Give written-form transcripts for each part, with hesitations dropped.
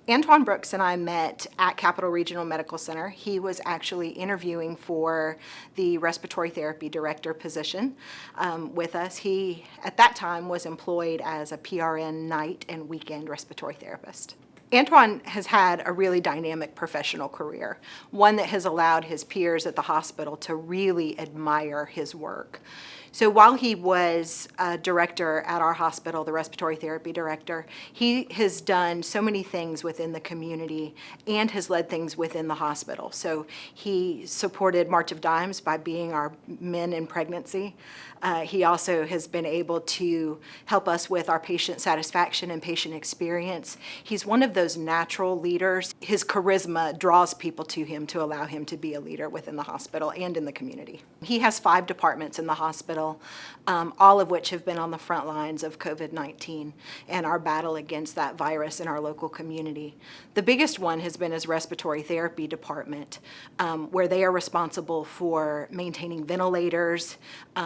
Antwan Brooks and I met at Capital Regional Medical Center. He was actually interviewing for the respiratory therapy director position with us. He, at that time, was employed as a PRN night and weekend respiratory therapist. Antwan has had a really dynamic professional career, one that has allowed his peers at the hospital to really admire his work. So while he was a director at our hospital, the respiratory therapy director, he has done so many things within the community and has led things within the hospital. So he supported March of Dimes by being our men in pregnancy. He also has been able to help us with our patient satisfaction and patient experience. He's one of those natural leaders. His charisma draws people to him to allow him to be a leader within the hospital and in the community. He has 5 departments in the hospital, all of which have been on the front lines of COVID-19 and our battle against that virus in our local community. The biggest one has been his respiratory therapy department, where they are responsible for maintaining ventilators,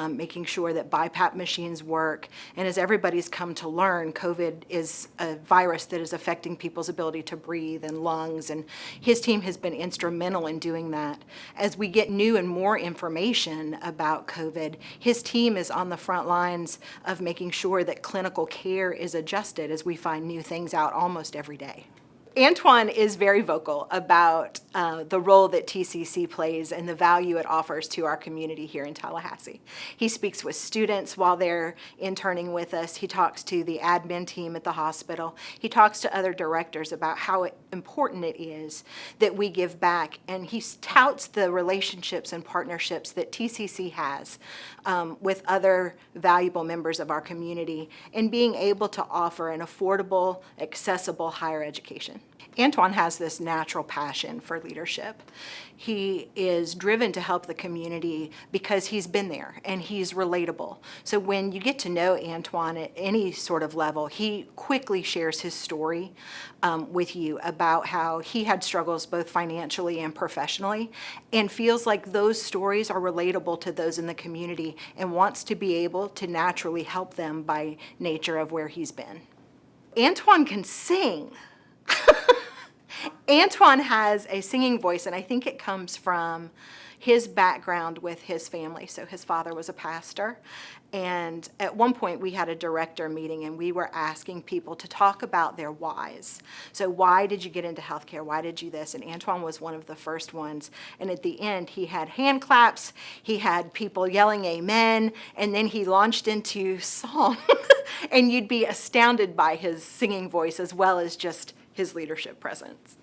making sure that BiPAP machines work. And as everybody's come to learn, COVID is a virus that is affecting people's ability to breathe and lungs, and his team has been instrumental in doing that. As we get new and more information about COVID, his team is on the front lines of making sure that clinical care is adjusted as we find new things out almost every day. Antwan is very vocal about the role that TCC plays and the value it offers to our community here in Tallahassee. He speaks with students while they're interning with us. He talks to the admin team at the hospital. He talks to other directors about how important it is that we give back, and he touts the relationships and partnerships that TCC has with other valuable members of our community and being able to offer an affordable, accessible higher education. Antwan has this natural passion for leadership. He is driven to help the community because he's been there and he's relatable. So when you get to know Antwan at any sort of level, he quickly shares his story with you about how he had struggles both financially and professionally, and feels like those stories are relatable to those in the community and wants to be able to naturally help them by nature of where he's been. Antwan can sing. Antwan has a singing voice, and I think it comes from his background with his family. So his father was a pastor, and at one point we had a director meeting and we were asking people to talk about their whys. So why did you get into healthcare? Why did you this? And Antwan was one of the first ones. And at the end, he had hand claps, he had people yelling amen, and then he launched into song. And you'd be astounded by his singing voice as well as just his leadership presence.